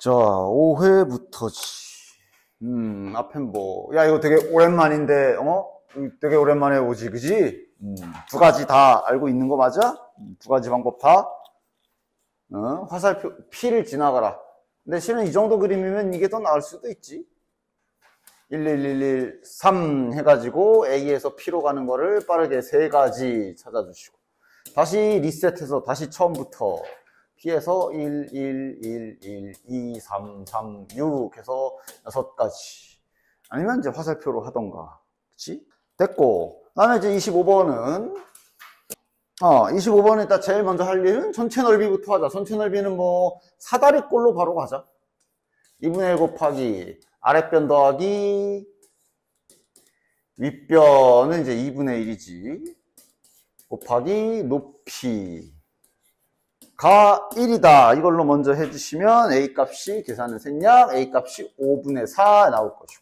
자, 5회부터지. 앞엔 뭐, 야, 이거 되게 오랜만인데, 되게 오랜만에 오지, 그지? 두 가지 다 알고 있는 거 맞아? 두 가지 방법 다? 화살표, P를 지나가라. 근데 실은 이 정도 그림이면 이게 더 나을 수도 있지. 11113 해가지고 A에서 P로 가는 거를 빠르게 세 가지 찾아주시고. 다시 리셋해서 다시 처음부터 P에서 1, 1, 1, 1, 2, 3, 3, 6 해서 6가지. 아니면 이제 화살표로 하던가. 그치? 됐고. 그 다음에 이제 25번은, 25번에 일단 제일 먼저 할 일은 전체 넓이부터 하자. 전체 넓이는 뭐, 사다리꼴로 바로 가자. 2분의 1 곱하기, 아랫변 더하기, 윗변은 이제 2분의 1이지. 곱하기, 높이. 가 1이다. 이걸로 먼저 해주시면 A 값이 계산은 생략, A 값이 5분의 4 나올 것이고.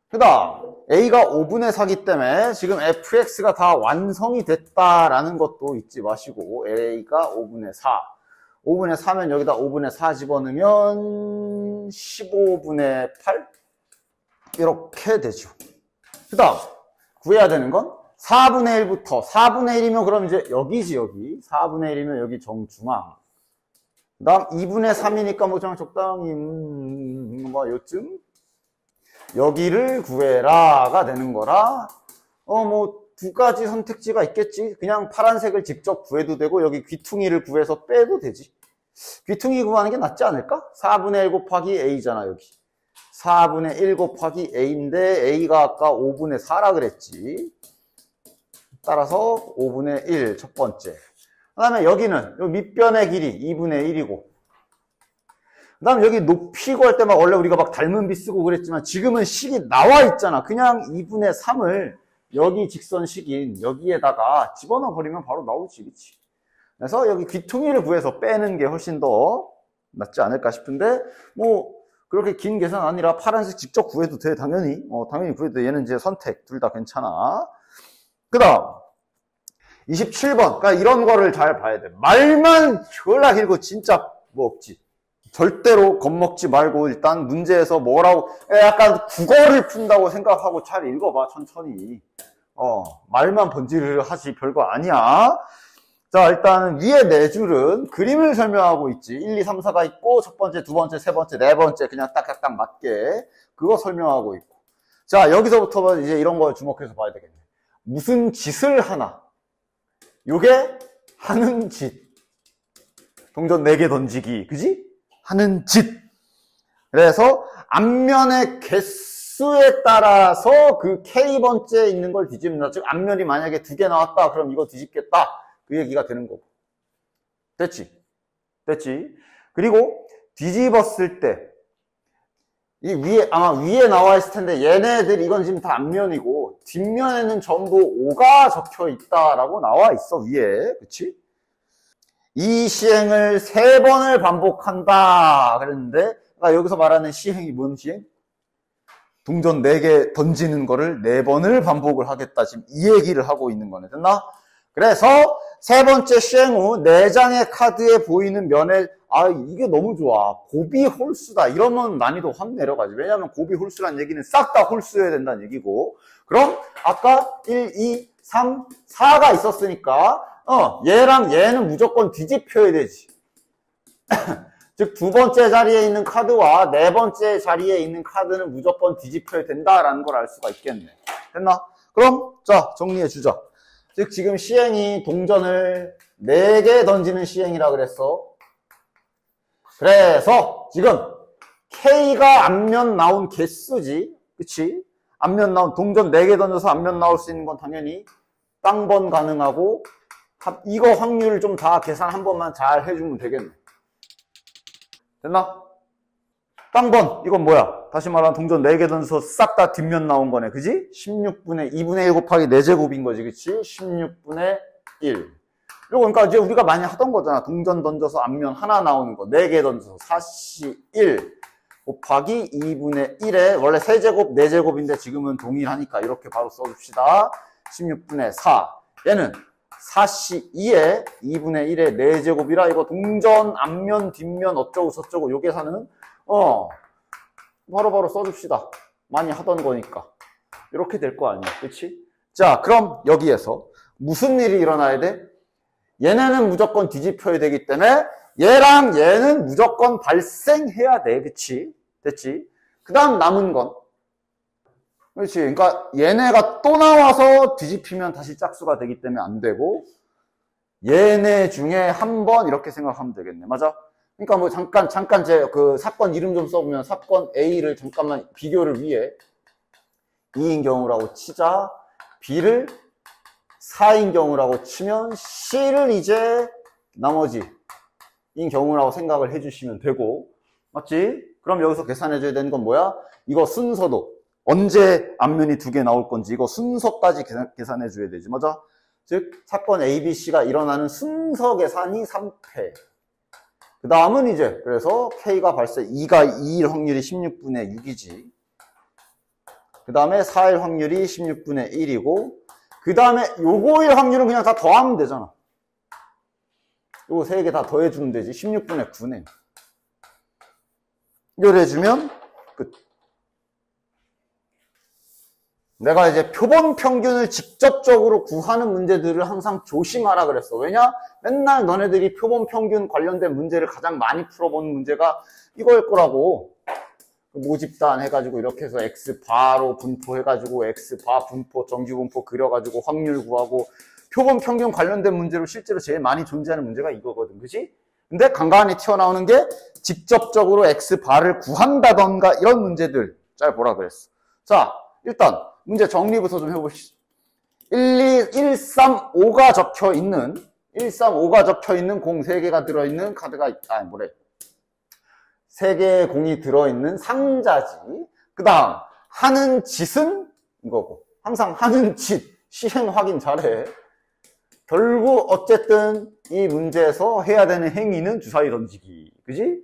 그 다음 A가 5분의 4기 때문에 지금 fx가 다 완성이 됐다라는 것도 잊지 마시고 A가 5분의 4. 5분의 4면 여기다 5분의 4 집어넣으면 15분의 8? 이렇게 되죠. 그 다음 구해야 되는 건 4분의 1부터, 4분의 1이면 그럼 이제 여기지, 여기. 4분의 1이면 여기 정중앙. 그 다음 2분의 3이니까 뭐 그냥 적당히, 뭐 요쯤? 여기를 구해라가 되는 거라, 뭐 두 가지 선택지가 있겠지. 그냥 파란색을 직접 구해도 되고, 여기 귀퉁이를 구해서 빼도 되지. 귀퉁이 구하는 게 낫지 않을까? 4분의 1 곱하기 A잖아, 여기. 4분의 1 곱하기 A인데, A가 아까 5분의 4라 그랬지. 따라서 5분의 1 첫 번째. 그 다음에 여기는 요 밑변의 길이 2분의 1이고 그 다음에 여기 높이 구할 때만 원래 우리가 막 닮은 비 쓰고 그랬지만 지금은 식이 나와 있잖아. 그냥 2분의 3을 여기 직선식인 여기에다가 집어넣어 버리면 바로 나오지, 그치? 그래서 여기 귀퉁이를 구해서 빼는 게 훨씬 더 낫지 않을까 싶은데 뭐 그렇게 긴 계산 아니라 파란색 직접 구해도 돼. 당연히 당연히 구해도 돼. 얘는 이제 선택 둘 다 괜찮아. 그 다음 27번. 그러니까 이런 거를 잘 봐야 돼. 말만 졸라 길고 진짜 뭐 없지. 절대로 겁먹지 말고 일단 문제에서 뭐라고 약간 국어를 푼다고 생각하고 잘 읽어봐. 천천히. 말만 번지르르 하지 별거 아니야. 자, 일단 위에 네 줄은 그림을 설명하고 있지. 1, 2, 3, 4가 있고 첫 번째, 두 번째, 세 번째, 네 번째 그냥 딱딱딱 맞게 그거 설명하고 있고. 자, 여기서부터 이제 이런 걸 주목해서 봐야 되겠네. 무슨 짓을 하나. 요게 하는 짓. 동전 4개 던지기. 그지? 하는 짓. 그래서 앞면의 개수에 따라서 그 K번째에 있는 걸 뒤집는다. 즉 앞면이 만약에 2개 나왔다. 그럼 이거 뒤집겠다. 그 얘기가 되는 거고. 됐지? 됐지? 그리고 뒤집었을 때 이 위에, 아마 위에 나와 있을 텐데, 얘네들, 이건 지금 다 앞면이고, 뒷면에는 전부 5가 적혀 있다라고 나와 있어, 위에. 그치? 이 시행을 3번을 반복한다. 그랬는데, 여기서 말하는 시행이 뭔 시행? 동전 4개 던지는 거를 4번을 반복을 하겠다. 지금 이 얘기를 하고 있는 거네. 됐나? 그래서, 세 번째 시행 후 4장의 카드에 보이는 면에 이게 너무 좋아. 곱이 홀수다. 이러면 난이도 확 내려가지. 왜냐하면 곱이 홀수란 얘기는 싹 다 홀수여야 된다는 얘기고. 그럼 아까 1, 2, 3, 4가 있었으니까 얘랑 얘는 무조건 뒤집혀야 되지. 즉 두 번째 자리에 있는 카드와 네 번째 자리에 있는 카드는 무조건 뒤집혀야 된다라는 걸 알 수가 있겠네. 됐나? 그럼 자 정리해 주자. 즉 지금 시행이 동전을 4개 던지는 시행이라 그랬어. 그래서 지금 K가 앞면 나온 개수지. 그치? 앞면 나온 동전 4개 던져서 앞면 나올 수 있는 건 당연히 땅번 가능하고 이거 확률을 좀 다 계산 한 번만 잘 해주면 되겠네. 됐나? 땅번 이건 뭐야? 다시 말하면 동전 4개 던져서 싹 다 뒷면 나온 거네. 그지? 16분의 2분의 1 곱하기 4제곱인 거지. 그치? 16분의 1. 이거 그러니까 이제 우리가 많이 하던 거잖아. 동전 던져서 앞면 하나 나오는 거. 4개 던져서 4C1 곱하기 2분의 1에 원래 3제곱, 4제곱인데 지금은 동일하니까 이렇게 바로 써줍시다. 16분의 4. 얘는 4C2에 2분의 1의 4제곱이라 이거 동전, 앞면, 뒷면 어쩌고 저쩌고 요 계산은 바로바로 써줍시다. 많이 하던 거니까. 이렇게 될 거 아니야. 그치? 자, 그럼 여기에서 무슨 일이 일어나야 돼? 얘네는 무조건 뒤집혀야 되기 때문에 얘랑 얘는 무조건 발생해야 돼. 그치? 됐지? 그 다음 남은 건 그렇지. 그러니까 얘네가 또 나와서 뒤집히면 다시 짝수가 되기 때문에 안 되고 얘네 중에 한 번 이렇게 생각하면 되겠네. 맞아? 그러니까 뭐 잠깐 제 그 사건 이름 좀 써보면 사건 A를 잠깐만 비교를 위해 2인 경우라고 치자. B를 4인 경우라고 치면 C를 이제 나머지인 경우라고 생각을 해주시면 되고 맞지? 그럼 여기서 계산해줘야 되는 건 뭐야? 이거 순서도 언제 앞면이 2개 나올 건지 이거 순서까지 계산해줘야 되지. 맞아? 즉 사건 ABC가 일어나는 순서 계산이 3패. 그 다음은 이제 그래서 K가 발생 2가 2일 확률이 16분의 6이지. 그 다음에 4일 확률이 16분의 1이고 그 다음에 요거일 확률은 그냥 다 더하면 되잖아. 요거 3개 다 더해주면 되지. 16분의 9네. 이걸 해주면 끝. 내가 이제 표본 평균을 직접적으로 구하는 문제들을 항상 조심하라 그랬어. 왜냐? 맨날 너네들이 표본 평균 관련된 문제를 가장 많이 풀어본 문제가 이거일 거라고. 모집단 해가지고 이렇게 해서 X바로 분포해가지고 X바 분포, 정규분포 그려가지고 확률 구하고 표본 평균 관련된 문제로 실제로 제일 많이 존재하는 문제가 이거거든. 그치? 근데 간간히 튀어나오는 게 직접적으로 X바를 구한다던가 이런 문제들 잘 보라 그랬어. 자, 일단 문제 정리부터 좀 해보시죠. 135가 적혀있는 공 3개가 들어있는 카드가 있다. 뭐래? 3개의 공이 들어있는 상자지. 그 다음 하는 짓은 이거고. 항상 하는 짓, 시행 확인 잘해. 결국 어쨌든 이 문제에서 해야 되는 행위는 주사위 던지기. 그지?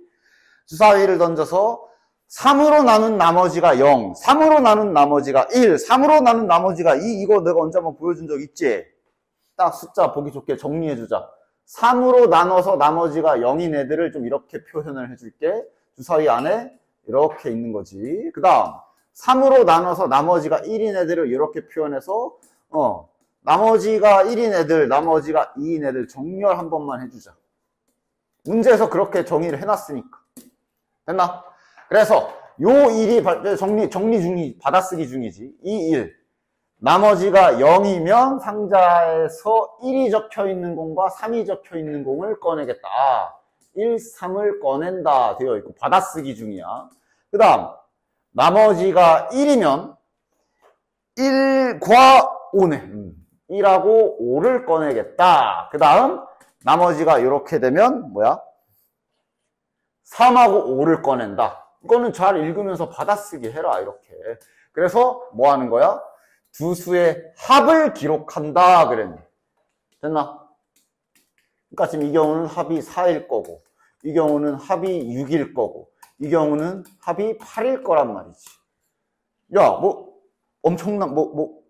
주사위를 던져서 3으로 나눈 나머지가 0, 3으로 나눈 나머지가 1, 3으로 나눈 나머지가 2. 이거 내가 언제 한번 보여준 적 있지? 딱 숫자 보기 좋게 정리해주자. 3으로 나눠서 나머지가 0인 애들을 좀 이렇게 표현을 해줄게. 주사위 안에 이렇게 있는 거지. 그 다음 3으로 나눠서 나머지가 1인 애들을 이렇게 표현해서 나머지가 1인 애들, 나머지가 2인 애들 정렬 한 번만 해주자. 문제에서 그렇게 정의를 해놨으니까. 됐나? 그래서 요 일이 정리 중이 받아쓰기 중이지. 이 일 나머지가 0이면 상자에서 1이 적혀있는 공과 3이 적혀있는 공을 꺼내겠다. 1, 3을 꺼낸다 되어 있고 받아쓰기 중이야. 그 다음 나머지가 1이면 1과 5네. 1하고 5를 꺼내겠다. 그 다음 나머지가 이렇게 되면 뭐야? 3하고 5를 꺼낸다. 이거는 잘 읽으면서 받아쓰기 해라. 이렇게. 그래서 뭐 하는 거야? 두 수의 합을 기록한다 그랬네. 됐나? 그러니까 지금 이 경우는 합이 4일 거고 이 경우는 합이 6일 거고 이 경우는 합이 8일 거란 말이지. 야, 뭐 엄청난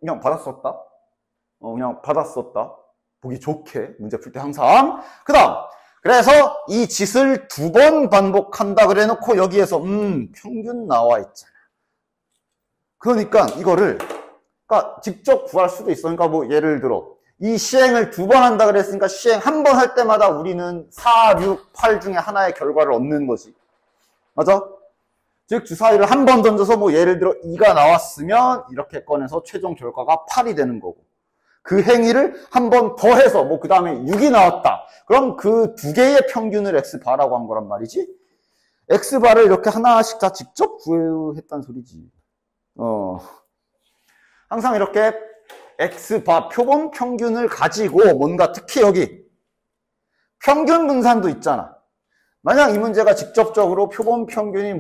그냥 받았었다. 그냥 받았었다. 보기 좋게 문제 풀 때 항상. 그 다음 그래서 이 짓을 2번 반복한다 그래 놓고 여기에서 평균 나와 있잖아. 그러니까 이거를 그러니까 직접 구할 수도 있어. 그러니까 뭐 예를 들어 이 시행을 2번 한다 그랬으니까 시행 한 번 할 때마다 우리는 4, 6, 8 중에 하나의 결과를 얻는 거지. 맞아? 즉 주사위를 한 번 던져서 뭐 예를 들어 2가 나왔으면 이렇게 꺼내서 최종 결과가 8이 되는 거고 그 행위를 한 번 더 해서 뭐 그 다음에 6이 나왔다. 그럼 그 2개의 평균을 X바라고 한 거란 말이지. X바를 이렇게 하나씩 다 직접 구했단 소리지. 항상 이렇게 X바 표본 평균을 가지고 뭔가 특히 여기 평균 분산도 있잖아. 만약 이 문제가 직접적으로 표본 평균이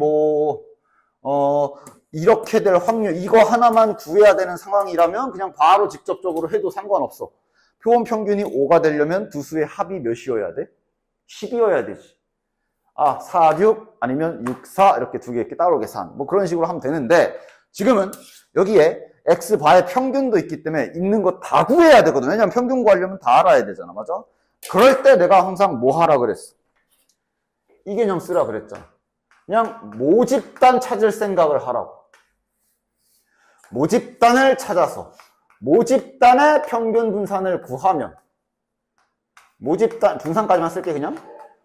이렇게 될 확률, 이거 하나만 구해야 되는 상황이라면 그냥 바로 직접적으로 해도 상관없어. 표본 평균이 5가 되려면 두 수의 합이 몇이어야 돼? 10이어야 되지. 4, 6 아니면 6, 4 이렇게 두 개 이렇게 따로 계산. 뭐 그런 식으로 하면 되는데 지금은 여기에 x바의 평균도 있기 때문에 있는 거 다 구해야 되거든. 왜냐면 평균 구하려면 다 알아야 되잖아. 맞아? 그럴 때 내가 항상 뭐 하라 그랬어? 이 개념 쓰라 그랬잖아. 그냥 모집단 찾을 생각을 하라고. 모집단을 찾아서 모집단의 평균 분산을 구하면, 모집단 분산까지만 쓸게. 그냥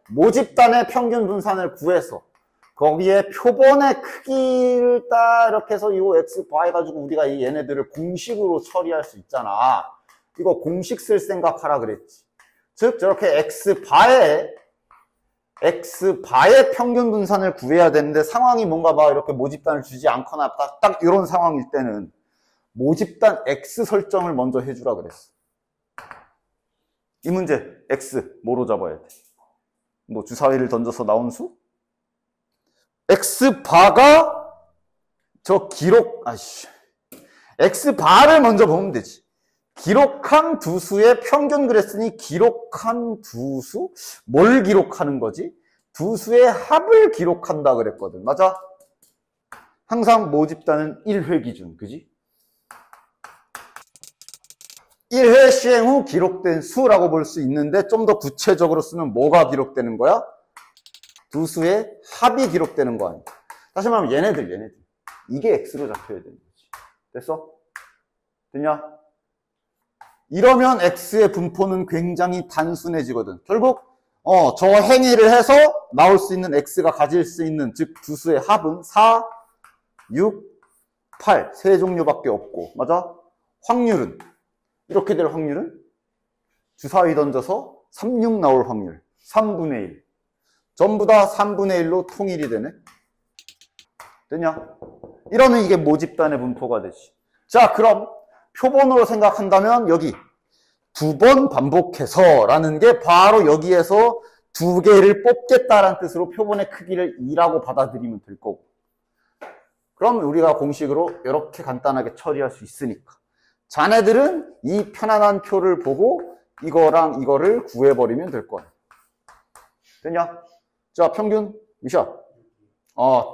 모집단의 평균 분산을 구해서 거기에 표본의 크기를 딱 이렇게 해서 이 x 바 해가지고 우리가 이 얘네들을 공식으로 처리할 수 있잖아. 이거 공식 쓸 생각하라 그랬지. 즉 저렇게 x바의 평균 분산을 구해야 되는데 상황이 뭔가 막 이렇게 모집단을 주지 않거나 딱 이런 상황일 때는 모집단 x 설정을 먼저 해주라 그랬어. 이 문제 x 뭐로 잡아야 돼? 뭐 주사위를 던져서 나온 수? x바가 저 x바를 먼저 보면 되지. 기록한 두 수의 평균 그랬으니 기록한 두 수? 뭘 기록하는 거지? 두 수의 합을 기록한다 그랬거든. 맞아? 항상 모집단은 1회 기준, 그지? 1회 시행 후 기록된 수라고 볼 수 있는데 좀 더 구체적으로 쓰면 뭐가 기록되는 거야? 두 수의 합이 기록되는 거 아니야. 다시 말하면 얘네들 이게 x로 잡혀야 되는 거지. 됐어? 됐냐? 이러면 x의 분포는 굉장히 단순해지거든. 결국 저 행위를 해서 나올 수 있는 x가 가질 수 있는, 즉 두 수의 합은 4, 6, 8 세 종류밖에 없고, 맞아? 확률은 이렇게 될 확률은 주사위 던져서 3, 6 나올 확률 3분의 1. 전부 다 3분의 1로 통일이 되네. 됐냐? 이러면 이게 모집단의 분포가 되지. 자, 그럼 표본으로 생각한다면 여기 두 번 반복해서 라는 게 바로 여기에서 두 개를 뽑겠다라는 뜻으로 표본의 크기를 2라고 받아들이면 될 거고. 그럼 우리가 공식으로 이렇게 간단하게 처리할 수 있으니까 자네들은 이 편안한 표를 보고 이거랑 이거를 구해버리면 될 거야. 됐냐? 자, 평균 몇이야?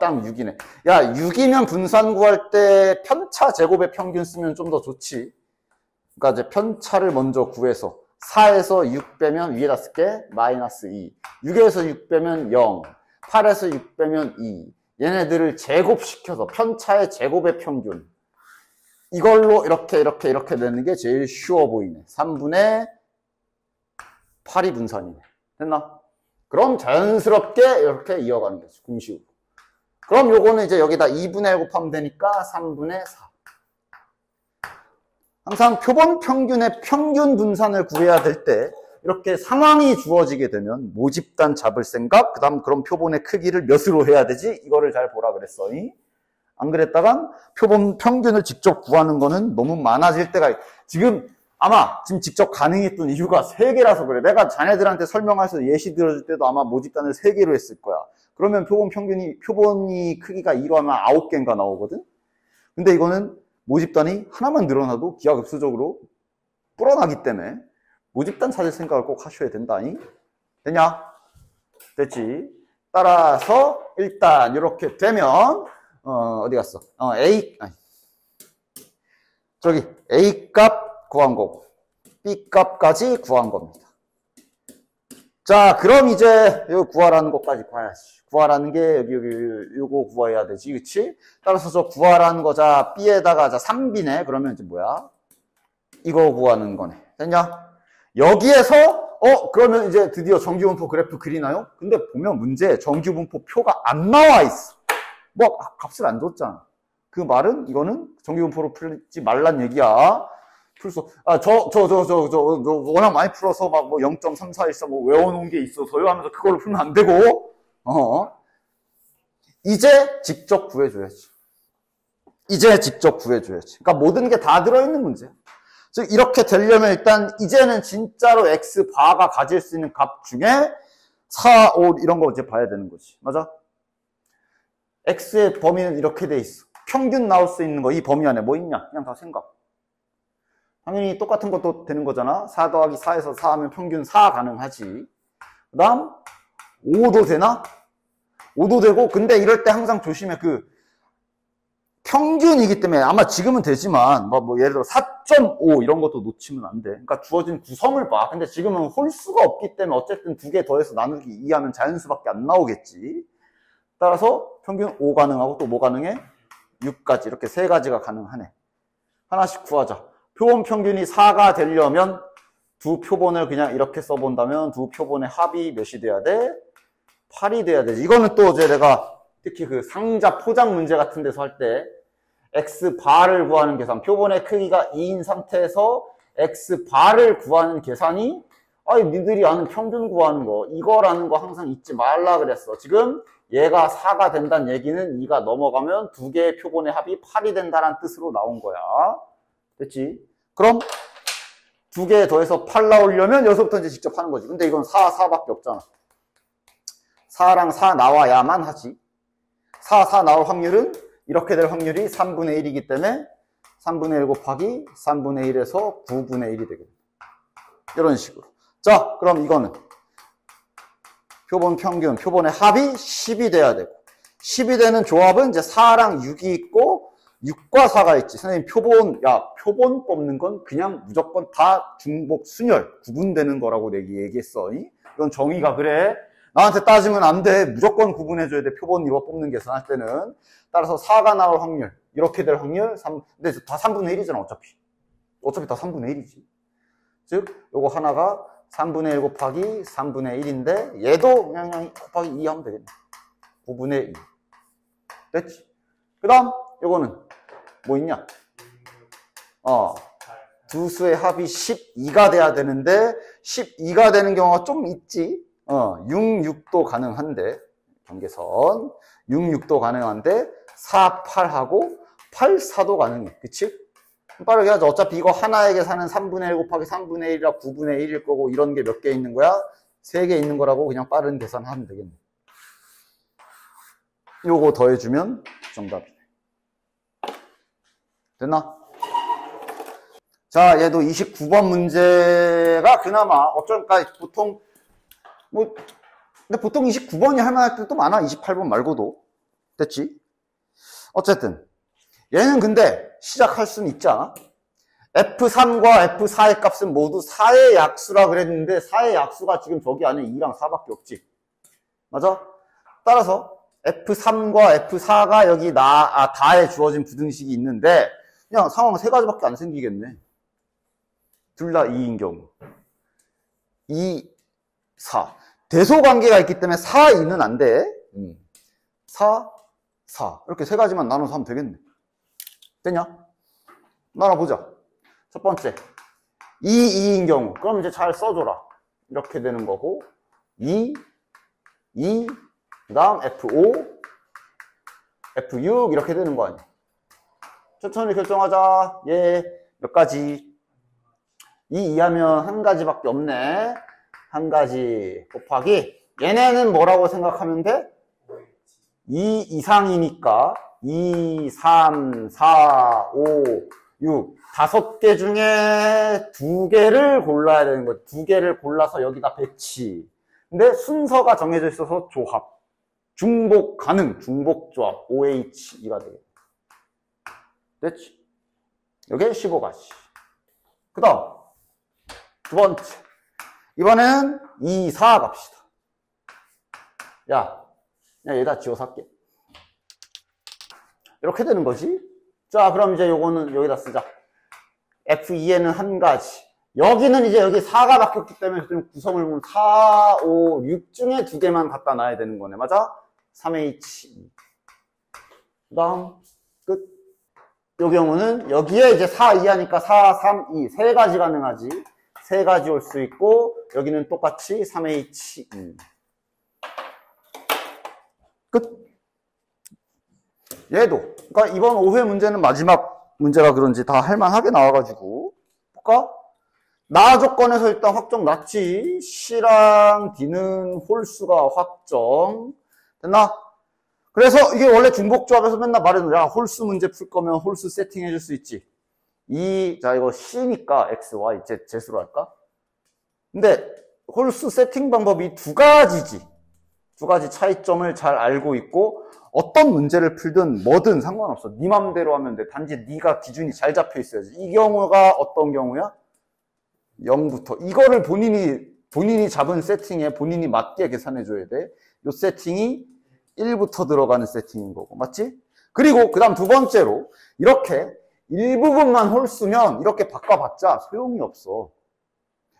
딱 6이네. 야, 6이면 분산 구할 때 편차 제곱의 평균 쓰면 좀 더 좋지. 그러니까 이제 편차를 먼저 구해서 4에서 6 빼면 위에다 쓸게 마이너스 2. 6에서 6 빼면 0. 8에서 6 빼면 2. 얘네들을 제곱시켜서 편차의 제곱의 평균. 이걸로 이렇게 되는 게 제일 쉬워 보이네. 3분의 8이 분산이네. 됐나? 그럼 자연스럽게 이렇게 이어가는 거지, 공식으로. 그럼 요거는 이제 여기다 2분의 1 곱하면 되니까 3분의 4. 항상 표본 평균의 평균 분산을 구해야 될 때 이렇게 상황이 주어지게 되면 모집단 잡을 생각, 그 다음 그럼 표본의 크기를 몇으로 해야 되지? 이거를 잘 보라 그랬어. 안 그랬다간 표본 평균을 직접 구하는 거는 너무 많아질 때가 있고, 지금 직접 가능했던 이유가 3개라서 그래. 내가 자네들한테 설명해서 예시 들어줄 때도 아마 모집단을 3개로 했을 거야. 그러면 표본이 크기가 2로 하면 9개인가 나오거든? 근데 이거는 모집단이 하나만 늘어나도 기하급수적으로 불어나기 때문에 모집단 찾을 생각을 꼭 하셔야 된다니. 됐냐? 됐지? 따라서 일단 이렇게 되면 어디 갔어? A 값 구한 거고 B 값까지 구한 겁니다. 자, 그럼 이제 이거 구하라는 것까지 봐야지. 구하라는 게 여기 요거 구해야 되지, 그치? 따라서 저 구하라는 거, 자, B에다가, 자, 3B네. 그러면 이제 뭐야? 이거 구하는 거네. 됐냐? 여기에서, 그러면 이제 드디어 정규분포 그래프 그리나요? 근데 보면 문제, 정규분포 표가 안 나와 있어. 뭐, 값을 안 줬잖아. 그 말은, 이거는 정규분포로 풀지 말란 얘기야. 워낙 많이 풀어서 막 뭐 0.3414 뭐 외워놓은 게 있어서요 하면서 그걸로 풀면 안 되고, 이제 직접 구해줘야지. 그러니까 모든 게 다 들어있는 문제야. 즉, 이렇게 되려면 일단 이제는 진짜로 X바가 가질 수 있는 값 중에 4, 5 이런 거 이제 봐야 되는 거지. 맞아? X의 범위는 이렇게 돼 있어. 평균 나올 수 있는 거, 이 범위 안에 뭐 있냐? 그냥 다 생각. 당연히 똑같은 것도 되는 거잖아. 4 더하기 4에서 4 하면 평균 4 가능하지. 그 다음 5도 되나? 5도 되고, 근데 이럴 때 항상 조심해. 평균이기 때문에 아마 지금은 되지만 뭐 예를 들어 4.5 이런 것도 놓치면 안 돼. 그러니까 주어진 구성을 봐. 근데 지금은 홀수가 없기 때문에 어쨌든 두 개 더해서 나누기 2하면 자연수밖에 안 나오겠지. 따라서 평균 5 가능하고 또 뭐 가능해? 6까지 이렇게 세 가지가 가능하네. 하나씩 구하자. 표본 평균이 4가 되려면 두 표본을 그냥 이렇게 써본다면 두 표본의 합이 몇이 돼야 돼? 8이 돼야 되지. 이거는 또 이제 내가 특히 그 상자 포장 문제 같은 데서 할 때 X바를 구하는 계산, 표본의 크기가 2인 상태에서 X바를 구하는 계산이 아니 니들이 아는 평균 구하는 거 이거라는 거 항상 잊지 말라 그랬어. 지금 얘가 4가 된다는 얘기는 2가 넘어가면 두 개의 표본의 합이 8이 된다는 뜻으로 나온 거야. 됐지? 그럼 두 개 더해서 8 나오려면 여기서부터 이제 직접 하는 거지. 근데 이건 4밖에 없잖아. 4랑 4 나와야만 하지. 4 나올 확률은 이렇게 될 확률이 3분의 1이기 때문에 3분의 1 곱하기 3분의 1에서 9분의 1이 되겠다. 이런 식으로. 자, 그럼 이거는 표본 평균, 표본의 합이 10이 돼야 되고 10이 되는 조합은 이제 4랑 6이 있고 6과 4가 있지. 선생님 표본 뽑는 건 그냥 무조건 다 중복, 순열, 구분되는 거라고 내가 얘기했어. 이건 정의가 그래. 나한테 따지면 안 돼. 무조건 구분해줘야 돼. 표본 이거 뽑는 계산할 때는. 따라서 4가 나올 확률. 이렇게 될 확률 3. 근데 다 3분의 1이잖아, 어차피. 어차피 다 3분의 1이지. 즉, 요거 하나가 3분의 1 곱하기 3분의 1인데, 얘도 그냥 곱하기 2 하면 되겠네. 9분의 2. 됐지? 그 다음, 요거는 뭐 있냐? 두 수의 합이 12가 돼야 되는데, 12가 되는 경우가 좀 있지. 6, 6도 가능한데, 경계선. 6, 6도 가능한데, 4, 8하고, 8, 4도 가능해. 그치? 빠르게 하자. 어차피 이거 하나의 계산은 3분의 1 곱하기 3분의 1이라 9분의 1일 거고, 이런 게 몇 개 있는 거야? 3개 있는 거라고 그냥 빠른 계산하면 되겠네. 요거 더해주면 정답이네. 됐나? 자, 얘도 29번 문제가 그나마 어쩔까 보통 근데 보통 29번이 할 만할 때도 많아. 28번 말고도. 됐지? 어쨌든. 얘는 근데 시작할 수는 있지 않아? F3과 F4의 값은 모두 4의 약수라 그랬는데 4의 약수가 지금 저기 안에 2랑 4밖에 없지. 맞아? 따라서 F3과 F4가 여기 다에 주어진 부등식이 있는데 그냥 상황 세 가지밖에 안 생기겠네. 둘 다 2인 경우. 2, 4. 대소관계가 있기 때문에 4, 2는 안 돼. 4, 4. 이렇게 세 가지만 나눠서 하면 되겠네. 됐냐? 나눠보자. 첫 번째. 2, 2인 경우. 그럼 이제 잘 써줘라. 이렇게 되는 거고. 2, 그 다음 F5, F6 이렇게 되는 거 아니야. 천천히 결정하자. 몇 가지. 2 하면 한 가지밖에 없네. 한 가지 곱하기 얘네는 뭐라고 생각하면 돼? 2 이상이니까 2, 3, 4, 5, 6 5개 중에 2개를 골라야 되는 거지. 2개를 골라서 여기다 배치. 근데 순서가 정해져 있어서 조합. 중복 가능, 중복 조합. OH2가 되겠다. 됐지? 여기에 15가지. 그 다음 두 번째. 이번에는 2, 4 갑시다. 야, 얘다 지워서 할게. 이렇게 되는 거지. 자, 그럼 이제 요거는 여기다 쓰자. F2에는 한 가지. 여기는 이제 여기 4가 바뀌었기 때문에 구성을 보면 4, 5, 6 중에 2개만 갖다 놔야 되는 거네. 맞아? 3H2. 그 다음, 끝. 요 경우는 여기에 이제 4, 2 하니까 4, 3, 2. 세 가지 가능하지. 세 가지 올 수 있고, 여기는 똑같이 3H2. 끝. 얘도. 그러니까 이번 5회 문제는 마지막 문제라 그런지 다 할만하게 나와가지고. 볼까? 나 조건에서 일단 확정 났지. C랑 D는 홀수가 확정. 됐나? 그래서 이게 원래 중복조합에서 맨날 말해놓은 야, 홀수 문제 풀 거면 홀수 세팅 해줄 수 있지. 자, 이거 C니까 X, Y, Z로 할까? 근데 홀수 세팅 방법이 두 가지지. 두 가지 차이점을 잘 알고 있고 어떤 문제를 풀든 뭐든 상관없어. 네 맘대로 하면 돼. 단지 네가 기준이 잘 잡혀 있어야지. 이 경우가 어떤 경우야? 0부터. 이거를 본인이 잡은 세팅에 본인이 맞게 계산해 줘야 돼. 이 세팅이 1부터 들어가는 세팅인 거고. 맞지? 그리고 그 다음 두 번째로 이렇게 일부분만 홀수면 이렇게 바꿔봤자 소용이 없어.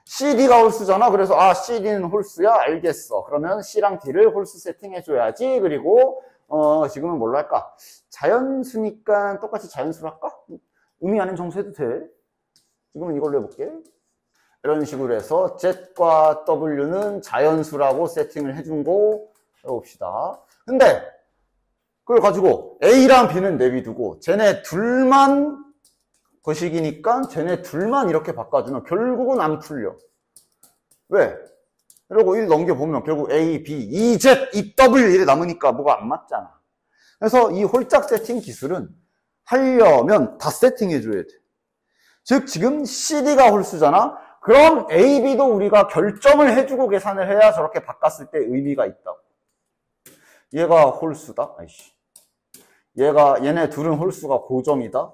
CD가 홀수잖아. 그래서 CD는 홀수야? 알겠어. 그러면 C랑 D를 홀수 세팅해줘야지. 그리고 지금은 뭘로 할까? 자연수니까 똑같이 자연수로 할까? 의미 아닌 정수 해도 돼. 지금은 이걸로 해볼게. 이런 식으로 해서 Z과 W는 자연수라고 세팅을 해준 거 해봅시다. 근데 그걸 가지고 A랑 B는 내비두고 쟤네 둘만 거식이니까 쟤네 둘만 이렇게 바꿔주면 결국은 안 풀려. 왜? 이러고 1 넘겨보면 결국 A, B, E, Z, E, W 이래 남으니까 뭐가 안 맞잖아. 그래서 이 홀짝 세팅 기술은 하려면 다 세팅해줘야 돼. 즉 지금 CD가 홀수잖아. 그럼 A, B도 우리가 결정을 해주고 계산을 해야 저렇게 바꿨을 때 의미가 있다고. 얘가 홀수다. 아이씨. 얘네 둘은 홀수가 고정이다.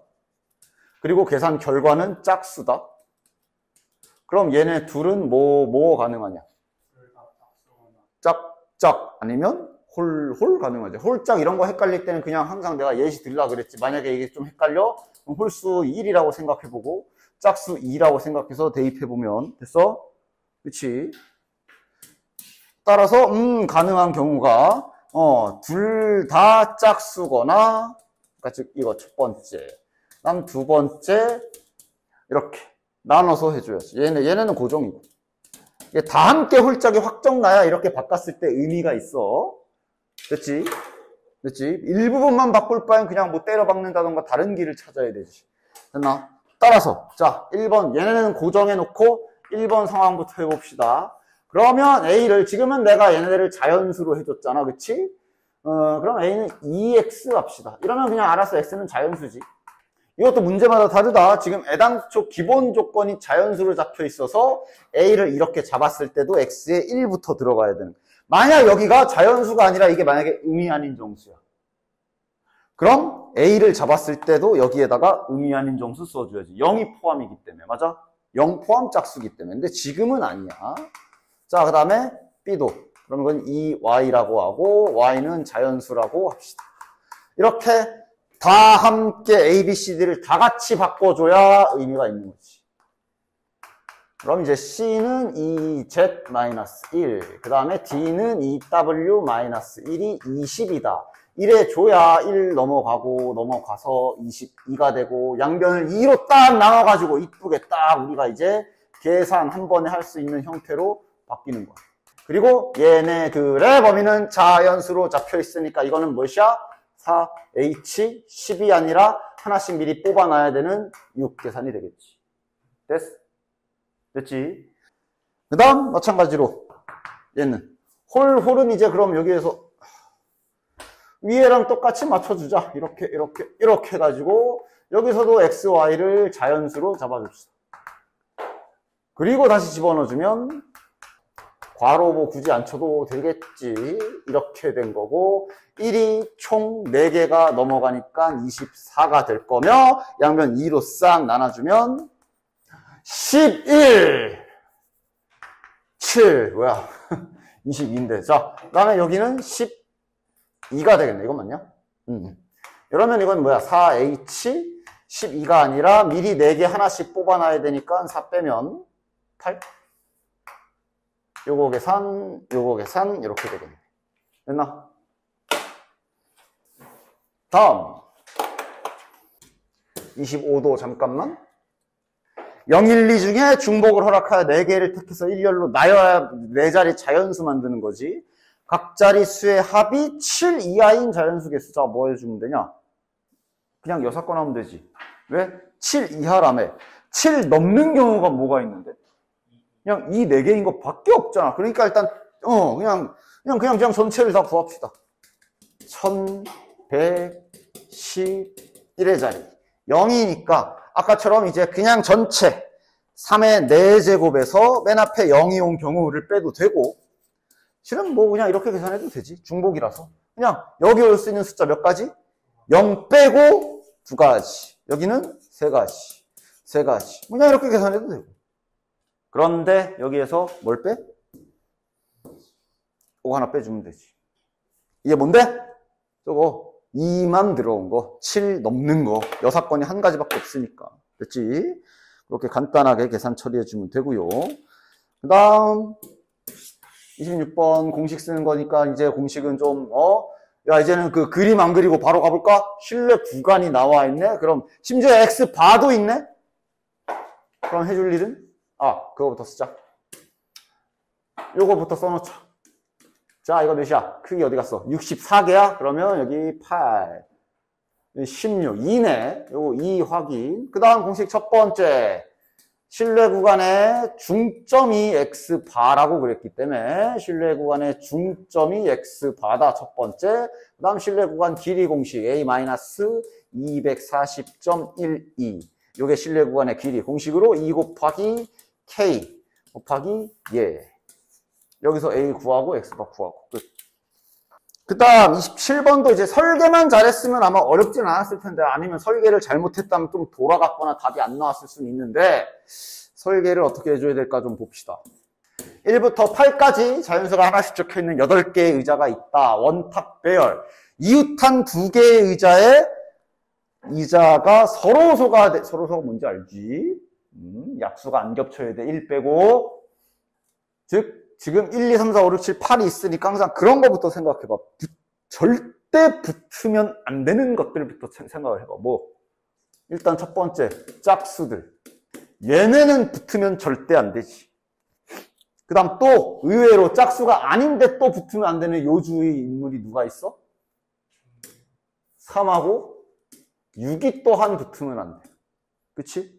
그리고 계산 결과는 짝수다. 그럼 얘네 둘은 뭐 가능하냐? 짝 아니면 홀 가능하죠. 홀짝 이런 거 헷갈릴 때는 그냥 항상 내가 예시 들으려고 그랬지. 만약에 이게 좀 헷갈려? 그럼 홀수 1이라고 생각해보고 짝수 2라고 생각해서 대입해보면 됐어? 그치? 따라서 가능한 경우가 둘 다 짝수거나 그러니까 즉 이거 첫 번째 난 두 번째 이렇게 나눠서 해줘야지. 얘네는 고정이고 이게 다 함께 홀짝이 확정 나야 이렇게 바꿨을 때 의미가 있어. 됐지? 일부분만 바꿀 바엔 그냥 뭐 때려 박는다던가 다른 길을 찾아야 되지. 됐나? 따라서 자 1번 얘네는 고정해놓고 1번 상황부터 해봅시다. 그러면 A를 지금은 내가 얘네들을 자연수로 해줬잖아. 그치? 그럼 A는 2x 합시다. 이러면 그냥 알아서 x는 자연수지. 이것도 문제마다 다르다. 지금 애당초 기본 조건이 자연수로 잡혀 있어서 A를 이렇게 잡았을 때도 x에 1부터 들어가야 되는 거야. 만약 여기가 자연수가 아니라 이게 만약에 의미 아닌 정수야. 그럼 A를 잡았을 때도 여기에다가 의미 아닌 정수 써줘야지. 0이 포함이기 때문에. 맞아? 0 포함 짝수기 때문에. 근데 지금은 아니야. 자, 그 다음에 B도. 그럼 이건 2y라고 하고 y는 자연수라고 합시다. 이렇게 다 함께 A, B, C, D를 다 같이 바꿔줘야 의미가 있는 거지. 그럼 이제 C는 2Z-1, 그 다음에 D는 2W-1이 20이다. 이래 줘야 1 넘어가서 22가 되고 양변을 2로 딱 나눠가지고 이쁘게 딱 우리가 이제 계산 한 번에 할 수 있는 형태로 바뀌는 거야. 그리고 얘네들의 범위는 자연수로 잡혀 있으니까 이거는 무엇이야? 4H 10이 아니라 하나씩 미리 뽑아놔야 되는 6 계산이 되겠지. 됐지? 그 다음 마찬가지로 얘는 홀은 이제 그럼 여기에서 위에랑 똑같이 맞춰주자. 이렇게 해가지고 여기서도 x, y를 자연수로 잡아줍시다. 그리고 다시 집어넣어주면 괄호 뭐 굳이 안 쳐도 되겠지. 이렇게 된 거고 1이 총 4개가 넘어가니까 24가 될 거며 양변 2로 싹 나눠주면 11 7 뭐야 22인데 자 그 다음에 여기는 12가 되겠네. 이거 맞냐? 이러면 이건 뭐야 4H 12가 아니라 미리 4개 하나씩 뽑아놔야 되니까 4 빼면 8 요거 계산 이렇게 되겠네. 됐나? 다음 25도 잠깐만 0, 1, 2 중에 중복을 허락하여 4개를 택해서 일렬로 나열하여 4자리 자연수 만드는 거지. 각 자리 수의 합이 7 이하인 자연수 개수. 자, 뭐 해주면 되냐? 그냥 여사건 하면 되지. 왜? 7 이하라며. 7 넘는 경우가 뭐가 있는데? 그냥 이 4개인 것 밖에 없잖아. 그러니까 일단 그냥 전체를 다 구합시다. 1111의 자리 0이니까 아까처럼 이제 그냥 전체 3의 4제곱에서 맨 앞에 0이 온 경우를 빼도 되고 실은 뭐 그냥 이렇게 계산해도 되지. 중복이라서. 그냥 여기 올 수 있는 숫자 몇 가지? 0 빼고 2가지. 여기는 3가지. 3가지. 그냥 이렇게 계산해도 되고. 그런데 여기에서 뭘 빼? 5 하나 빼주면 되지. 이게 뭔데? 저거 2만 들어온 거, 7 넘는 거, 여사건이 한 가지밖에 없으니까. 됐지? 그렇게 간단하게 계산 처리해주면 되고요. 그 다음 26번 공식 쓰는 거니까 이제 공식은 좀 야 이제는 그 그림 안 그리고 바로 가볼까? 실내 구간이 나와 있네? 그럼 심지어 X바도 있네? 그럼 해줄 일은? 그거부터 쓰자. 요거부터 써놓자. 자, 이거 몇이야? 크기 어디 갔어? 64개야? 그러면 여기 8, 16, 2네. 요거 2 확인. 그 다음 공식 첫 번째. 실내 구간의 중점이 X바라고 그랬기 때문에 실내 구간의 중점이 X바다 첫 번째. 그 다음 실내 구간 길이 공식 A-240.12. 요게 실내 구간의 길이 공식으로 2 곱하기 K 곱하기 여기서 A 구하고 X바 구하고 끝. 그 다음 27번도 이제 설계만 잘했으면 아마 어렵진 않았을 텐데 아니면 설계를 잘못했다면 좀 돌아갔거나 답이 안 나왔을 수는 있는데 설계를 어떻게 해줘야 될까 좀 봅시다. 1부터 8까지 자연수가 하나씩 적혀있는 8개의 의자가 있다. 원탁 배열. 이웃한 2개의 의자에 의자가 서로소가 서로소가 뭔지 알지? 약수가 안 겹쳐야 돼. 1 빼고 즉 지금 1, 2, 3, 4, 5, 6, 7, 8이 있으니까 항상 그런 것부터 생각해봐. 절대 붙으면 안 되는 것들부터 생각을 해봐. 뭐 일단 첫 번째 짝수들. 얘네는 붙으면 절대 안 되지. 그 다음 또 의외로 짝수가 아닌데 또 붙으면 안 되는 요주의 인물이 누가 있어? 3하고 6이 또한 붙으면 안 돼. 그치?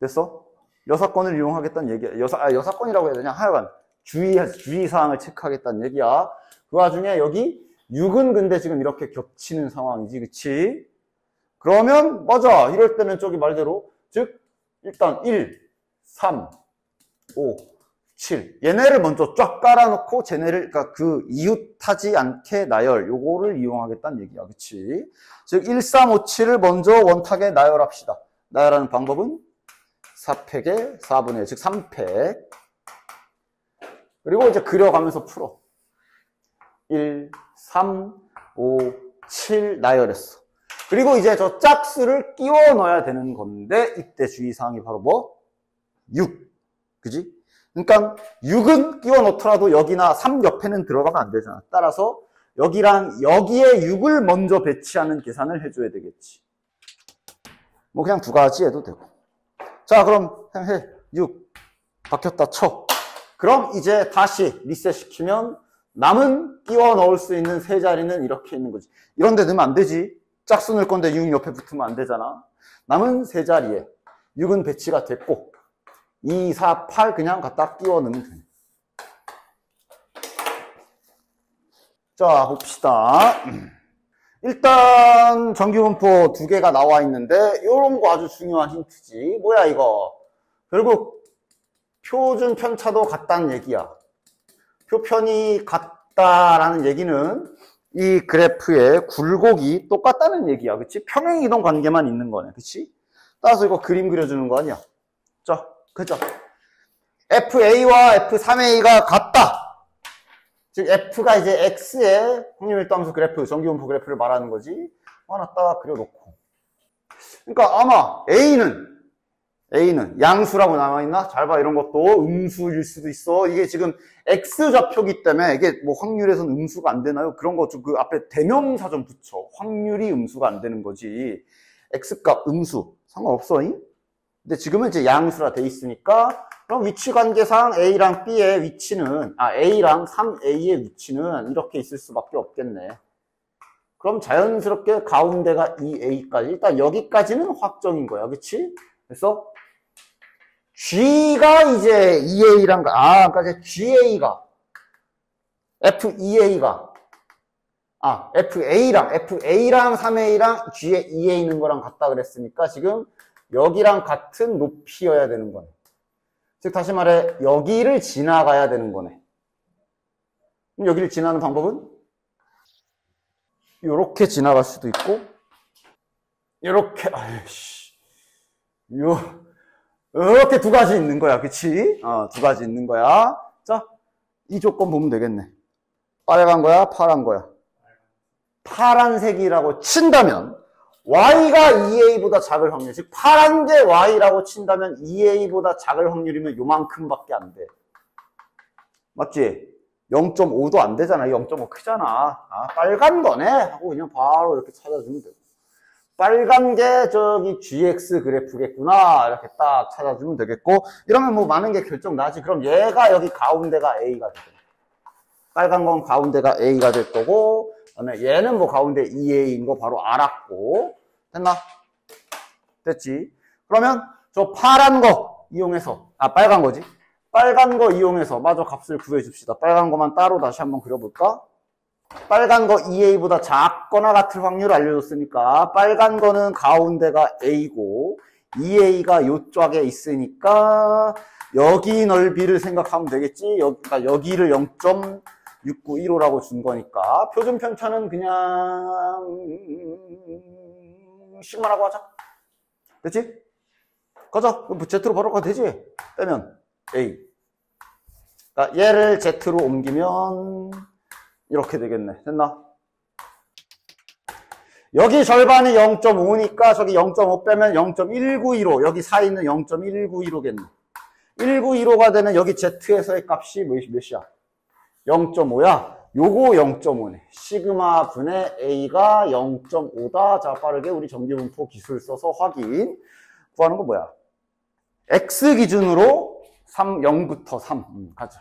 됐어? 여사건을 이용하겠다는 얘기야. 여사건이라고 해야 되냐? 하여간 주의사항을 체크하겠다는 얘기야. 그 와중에 여기 6은 근데 지금 이렇게 겹치는 상황이지. 그치? 그러면 맞아. 이럴 때는 저기 말대로 즉 일단 1, 3, 5, 7 얘네를 먼저 쫙 깔아놓고 쟤네를 그러니까 그 이웃하지 않게 나열 요거를 이용하겠다는 얘기야. 그치? 즉 1, 3, 5, 7을 먼저 원탁에 나열합시다. 나열하는 방법은 4팩에 4분의 1, 즉 3팩. 그리고 이제 그려가면서 풀어. 1, 3, 5, 7 나열했어. 그리고 이제 저 짝수를 끼워 넣어야 되는 건데 이때 주의사항이 바로 뭐? 6. 그지? 그러니까 6은 끼워 넣더라도 여기나 3 옆에는 들어가면 안 되잖아. 따라서 여기랑 여기에 6을 먼저 배치하는 계산을 해줘야 되겠지. 뭐 그냥 2가지 해도 되고. 자, 그럼 그냥 해. 6 바뀌었다 쳐. 그럼 이제 다시 리셋 시키면 남은 끼워 넣을 수 있는 세 자리는 이렇게 있는 거지. 이런 데 넣으면 안 되지. 짝수 넣을 건데 6 옆에 붙으면 안 되잖아. 남은 세 자리에 6은 배치가 됐고 2, 4, 8 그냥 갖다 끼워 넣으면 돼. 자, 봅시다. 일단 정규분포 2개가 나와 있는데 이런 거 아주 중요한 힌트지. 뭐야 이거. 결국 표준 편차도 같다는 얘기야. 표편이 같다라는 얘기는 이 그래프의 굴곡이 똑같다는 얘기야. 그치? 평행이동 관계만 있는 거네. 그치? 따라서 이거 그림 그려주는 거 아니야. 자, 그죠? FA와 F3A가 같다. 즉 F가 이제 X의 확률밀도함수 그래프, 정규분포 그래프를 말하는 거지. 하나 딱 그려놓고. 그러니까 아마 A는 양수라고 남아있나? 잘 봐, 이런 것도 음수일 수도 있어. 이게 지금 X좌표기 때문에 이게 뭐 확률에서는 음수가 안 되나요? 그런 거 좀 그 앞에 대명사 좀 붙여. 확률이 음수가 안 되는 거지. X값 음수 상관없어. 잉? 근데 지금은 이제 양수라 돼 있으니까 그럼 위치 관계상 A랑 B의 위치는 A랑 3A의 위치는 이렇게 있을 수밖에 없겠네. 그럼 자연스럽게 가운데가 2A까지 일단 여기까지는 확정인 거야. 그치? 그래서 G가 이제 2A랑 그러니까 이제 GA가 FEA가 FA랑 3A랑 G에 2A 있는 거랑 같다 그랬으니까 지금 여기랑 같은 높이여야 되는 거네. 즉 다시 말해 여기를 지나가야 되는 거네. 그럼 여기를 지나는 방법은 요렇게 지나갈 수도 있고 요렇게 요렇게 두 가지 있는 거야. 그치? 두 가지 있는 거야. 자, 이 조건 보면 되겠네. 빨간 거야, 파란 거야. 파란색이라고 친다면 y가 2a보다 작을 확률, 즉 파란 게 y라고 친다면 2a보다 작을 확률이면 요만큼밖에 안 돼. 맞지? 0.5도 안 되잖아. 0.5 크잖아. 빨간 거네 하고 그냥 바로 이렇게 찾아주면 되고, 빨간 게 저기 gx 그래프겠구나 이렇게 딱 찾아주면 되겠고, 이러면 뭐 많은 게 결정 나지. 그럼 얘가 여기 가운데가 a가 되고, 빨간 건 가운데가 a가 될 거고, 그다음에 얘는 뭐 가운데 2a인 거 바로 알았고, 됐나? 됐지? 그러면 저 파란 거 이용해서, 빨간 거지? 빨간 거 이용해서 마저 값을 구해줍시다. 빨간 거만 따로 다시 한번 그려볼까? 빨간 거 2a보다 작거나 같을 확률을 알려줬으니까 빨간 거는 가운데가 a고 2a가 요쪽에 있으니까 여기 넓이를 생각하면 되겠지? 그러니까 여기를 0.6915라고 준 거니까 표준 편차는 그냥 시그마라고 하자. 됐지? 가자. Z로 바로 가도 되지? 빼면 A. 그러니까 얘를 Z로 옮기면 이렇게 되겠네. 됐나? 여기 절반이 0.5니까 저기 0.5 빼면 0.1915. 여기 사이 있는 0.1915겠네. 1915가 되는 여기 Z에서의 값이 몇이야? 0.5야. 요거 0.5네. 시그마 분의 A가 0.5다. 자, 빠르게 우리 정기분포 기술 써서 확인. 구하는 거 뭐야? X 기준으로 0부터 3. 가자.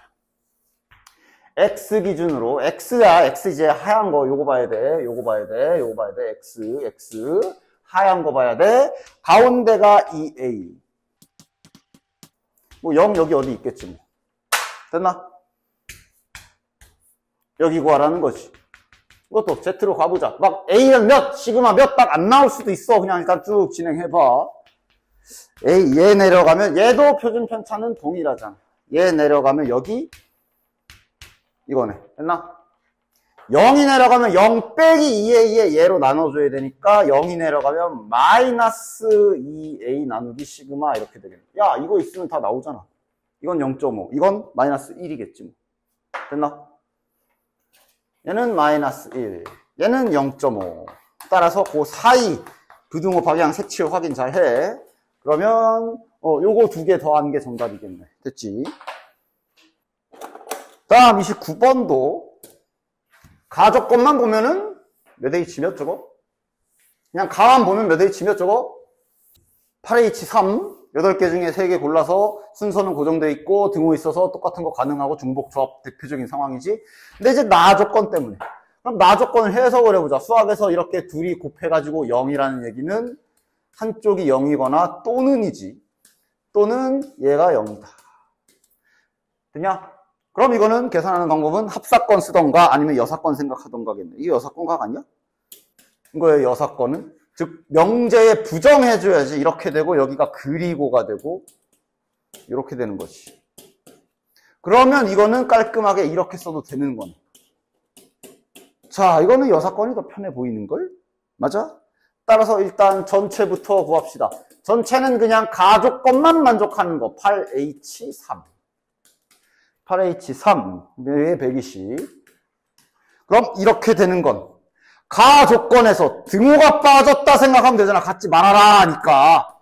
X 기준으로, X야, X 이제 하얀 거, 요거 봐야 돼. 요거 봐야 돼. 요거 봐야 돼. X. 하얀 거 봐야 돼. 가운데가 2A. 뭐 0 여기 어디 있겠지 뭐. 됐나? 여기 구하라는 거지. 이것도 Z로 가보자. 막 A는 몇, 시그마 몇 딱 안 나올 수도 있어. 그냥 일단 쭉 진행해봐. 얘 내려가면, 얘도 표준 편차는 동일하잖아. 얘 내려가면 여기, 이거네. 됐나? 0이 내려가면 0 빼기 2a에 얘로 나눠줘야 되니까 0이 내려가면 마이너스 2a 나누기 시그마 이렇게 되겠네. 야, 이거 있으면 다 나오잖아. 이건 0.5, 이건 마이너스 1이겠지 뭐. 됐나? 얘는 마이너스 1, 얘는 0.5. 따라서 그 사이 부등호 방향 색칠 확인 잘 해. 그러면 요거 두 개 더한 게 정답이겠네. 됐지? 다음 29번도 가조건만 보면은 몇 H 몇 저거? 그냥 가만 보면 몇 H 몇 저거? 8H3 8개 중에 3개 골라서 순서는 고정되어 있고 등호 있어서 똑같은 거 가능하고 중복 조합 대표적인 상황이지. 근데 이제 나 조건 때문에, 그럼 나 조건을 해석을 해보자. 수학에서 이렇게 둘이 곱해가지고 0이라는 얘기는 한쪽이 0이거나 또는이지, 또는 얘가 0이다. 됐냐? 그럼 이거는 계산하는 방법은 합사건 쓰던가 아니면 여사건 생각하던가겠네. 이게 여사건각 아니야? 이거의 여사건은, 즉 명제에 부정해줘야지 이렇게 되고 여기가 그리고가 되고 이렇게 되는 거지. 그러면 이거는 깔끔하게 이렇게 써도 되는 거네. 자, 이거는 여사건이 더 편해 보이는걸? 맞아? 따라서 일단 전체부터 구합시다. 전체는 그냥 가조건만 만족하는 거. 8H3. 8H3. 네, 120. 그럼 이렇게 되는 건 가조건에서 등호가 빠졌다 생각하면 되잖아. 갖지 말아라 하니까.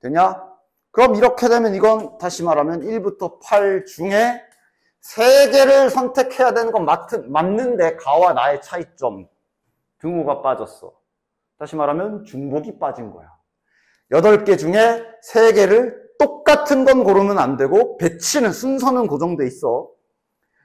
되냐? 그럼 이렇게 되면 이건 다시 말하면 1부터 8 중에 3개를 선택해야 되는 건 맞는데 가와 나의 차이점. 등호가 빠졌어. 다시 말하면 중복이 빠진 거야. 8개 중에 3개를 똑같은 건 고르면 안 되고 배치는, 순서는 고정돼 있어.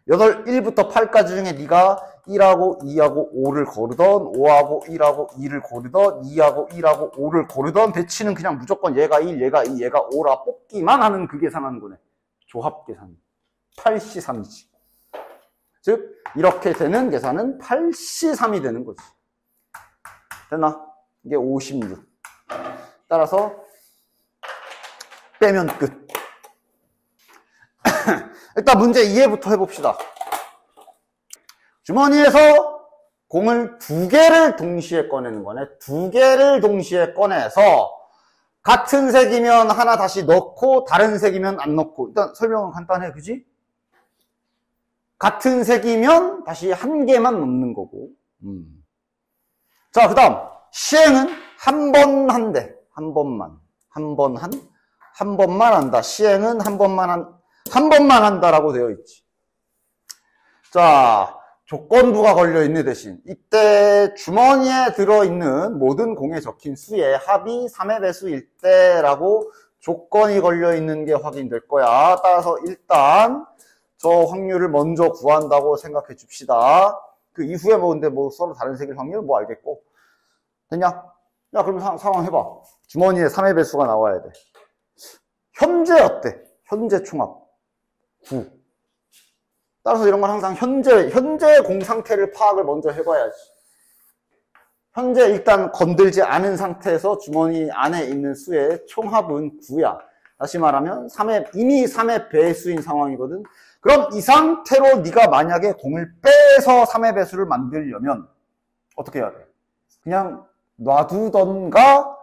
1부터 8까지 중에 네가 1하고 2하고 5를 고르던, 5하고 1하고 2를 고르던, 2하고 1하고 5를 고르던, 배치는 그냥 무조건 얘가 1, 얘가 2, 얘가 5라 뽑기만 하는 그 계산하는 거네. 조합 계산. 8C3이지. 즉 이렇게 되는 계산은 8C3이 되는 거지. 됐나? 이게 56. 따라서 빼면 끝. 일단 문제 이해부터 해봅시다. 주머니에서 공을 2개를 동시에 꺼내는 거네. 2개를 동시에 꺼내서 같은 색이면 하나 다시 넣고 다른 색이면 안 넣고. 일단 설명은 간단해, 그지? 같은 색이면 다시 1개만 넣는 거고. 자, 그 다음 시행은 한 번 한대. 한 번만 한다. 시행은 한 번만 한다라고 되어 있지. 자, 조건부가 걸려있는 대신 이때 주머니에 들어있는 모든 공에 적힌 수의 합이 3의 배수일 때라고 조건이 걸려있는 게 확인될 거야. 따라서 일단 저 확률을 먼저 구한다고 생각해 줍시다. 그 이후에 뭐 근데 뭐 서로 다른 색일 확률 뭐 알겠고. 됐냐? 야, 그럼 상황 해봐. 주머니에 3의 배수가 나와야 돼. 현재 어때? 현재 총합 9. 따라서 이런 건 항상 현재 공 상태를 파악을 먼저 해봐야지. 현재 일단 건들지 않은 상태에서 주머니 안에 있는 수의 총합은 9야. 다시 말하면 이미 3의 배수인 상황이거든. 그럼 이 상태로 네가 만약에 공을 빼서 3의 배수를 만들려면 어떻게 해야 돼? 그냥 놔두던가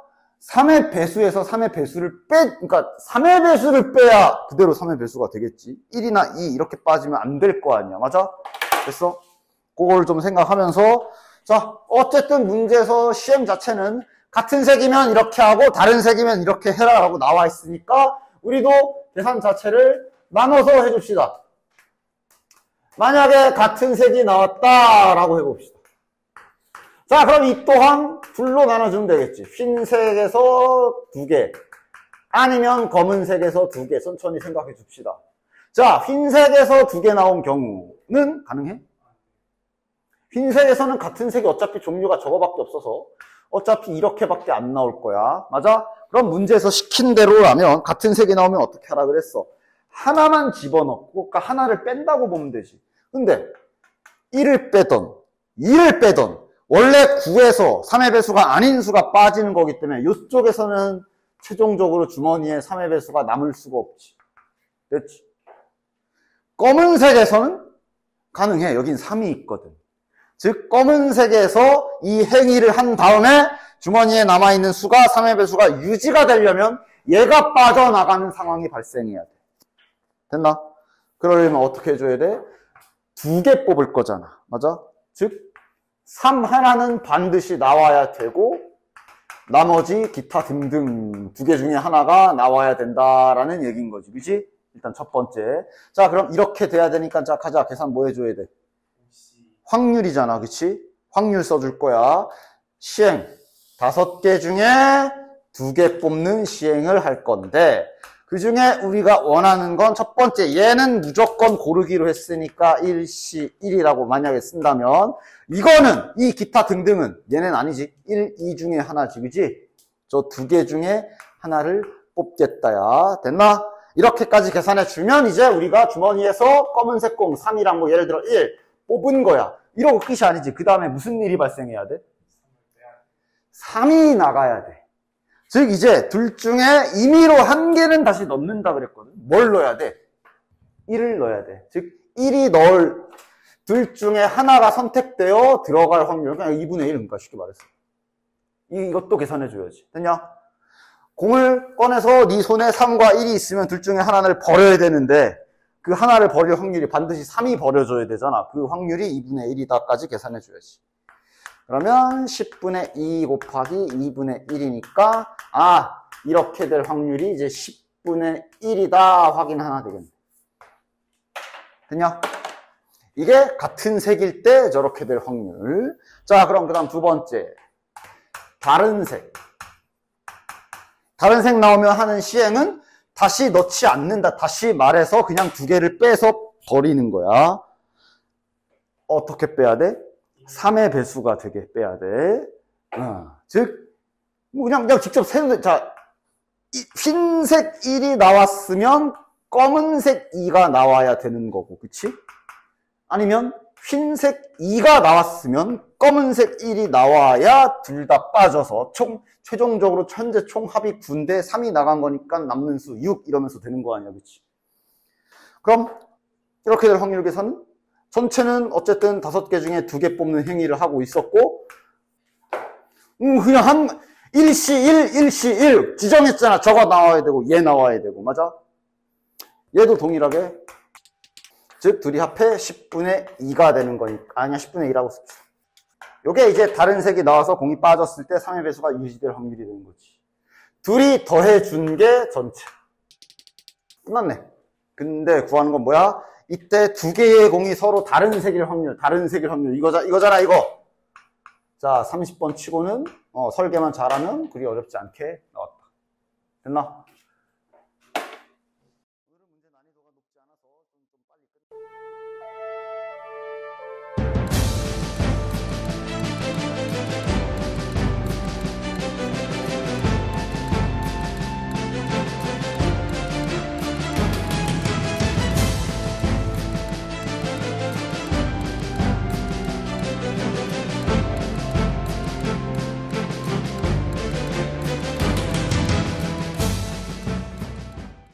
3의 배수에서 3의 배수를 그러니까 3의 배수를 빼야 그대로 3의 배수가 되겠지. 1이나 2 이렇게 빠지면 안 될 거 아니야. 맞아? 됐어? 그걸 좀 생각하면서 자, 어쨌든 문제에서 시행 자체는 같은 색이면 이렇게 하고 다른 색이면 이렇게 해라 라고 나와 있으니까 우리도 계산 자체를 나눠서 해줍시다. 만약에 같은 색이 나왔다라고 해봅시다. 자, 그럼 이 또한 둘로 나눠주면 되겠지. 흰색에서 2개, 아니면 검은색에서 2개. 천천히 생각해 줍시다. 자, 흰색에서 2개 나온 경우는 가능해? 흰색에서는 같은 색이 어차피 종류가 저거밖에 없어서 어차피 이렇게밖에 안 나올 거야. 맞아? 그럼 문제에서 시킨 대로라면 같은 색이 나오면 어떻게 하라 그랬어? 하나만 집어넣고, 그러니까 하나를 뺀다고 보면 되지. 근데 1을 빼던 2를 빼던 원래 9에서 3의 배수가 아닌 수가 빠지는 거기 때문에 이쪽에서는 최종적으로 주머니에 3의 배수가 남을 수가 없지. 됐지? 검은색에서는 가능해. 여긴 3이 있거든. 즉 검은색에서 이 행위를 한 다음에 주머니에 남아있는 수가 3의 배수가 유지가 되려면 얘가 빠져나가는 상황이 발생해야 돼. 됐나? 그러려면 어떻게 해줘야 돼? 2개 뽑을 거잖아. 맞아? 즉 3 하나는 반드시 나와야 되고 나머지 기타 등등 2개 중에 하나가 나와야 된다라는 얘기인 거지. 그치? 일단 첫 번째. 자, 그럼 이렇게 돼야 되니까 자, 가자. 계산 뭐 해줘야 돼? 확률이잖아. 그치? 확률 써줄 거야. 시행 5개 중에 2개 뽑는 시행을 할 건데 그 중에 우리가 원하는 건 첫 번째, 얘는 무조건 고르기로 했으니까 1이라고 만약에 쓴다면 이거는 이 기타 등등은 얘는 아니지. 1, 2 중에 하나지. 그지? 저 2개 중에 하나를 뽑겠다야. 됐나? 이렇게까지 계산해 주면 이제 우리가 주머니에서 검은색 공 3이랑 뭐 예를 들어 1 뽑은 거야. 이러고 끝이 아니지. 그 다음에 무슨 일이 발생해야 돼? 3이 나가야 돼. 즉 이제 둘 중에 임의로 1개는 다시 넣는다 그랬거든. 뭘 넣어야 돼? 1을 넣어야 돼. 즉 1이 넣을 둘 중에 하나가 선택되어 들어갈 확률 그냥 2분의 1, 그러니까 쉽게 말해서 이것도 계산해 줘야지. 됐냐? 공을 꺼내서 네 손에 3과 1이 있으면 둘 중에 하나를 버려야 되는데 그 하나를 버릴 확률이 반드시 3이 버려줘야 되잖아. 그 확률이 2분의 1이다까지 계산해 줘야지. 그러면 10분의 2 곱하기 2분의 1이니까 이렇게 될 확률이 이제 10분의 1이다 확인 하나 되겠네. 됐냐? 이게 같은 색일 때 저렇게 될 확률. 자, 그럼 그 다음 두 번째. 다른 색. 다른 색 나오면 하는 시행은 다시 넣지 않는다. 다시 말해서 그냥 2개를 빼서 버리는 거야. 어떻게 빼야 돼? 3의 배수가 되게 빼야 돼. 즉, 그냥 직접 세도 돼. 자, 흰색 1이 나왔으면 검은색 2가 나와야 되는 거고, 그치? 아니면 흰색 2가 나왔으면 검은색 1이 나와야 둘 다 빠져서 최종적으로 현재 총합이 9인데 3이 나간 거니까 남는 수 6 이러면서 되는 거 아니야, 그치? 그럼 이렇게 될 확률 계산은 전체는 어쨌든 5개 중에 2개 뽑는 행위를 하고 있었고, 그냥 일시 1, 일시 1 지정했잖아. 저거 나와야 되고 얘 나와야 되고. 맞아? 얘도 동일하게, 즉 둘이 합해 10분의 2가 되는 거니까. 아니야, 10분의 2라고 씁시다. 요게 이제 다른 색이 나와서 공이 빠졌을 때 3의 배수가 유지될 확률이 되는 거지. 둘이 더해준 게 전체. 끝났네. 근데 구하는 건 뭐야? 이때 2개의 공이 서로 다른 색일 확률, 이거잖아, 이거. 자, 30번 치고는 설계만 잘하면 그리 어렵지 않게 나왔다. 됐나?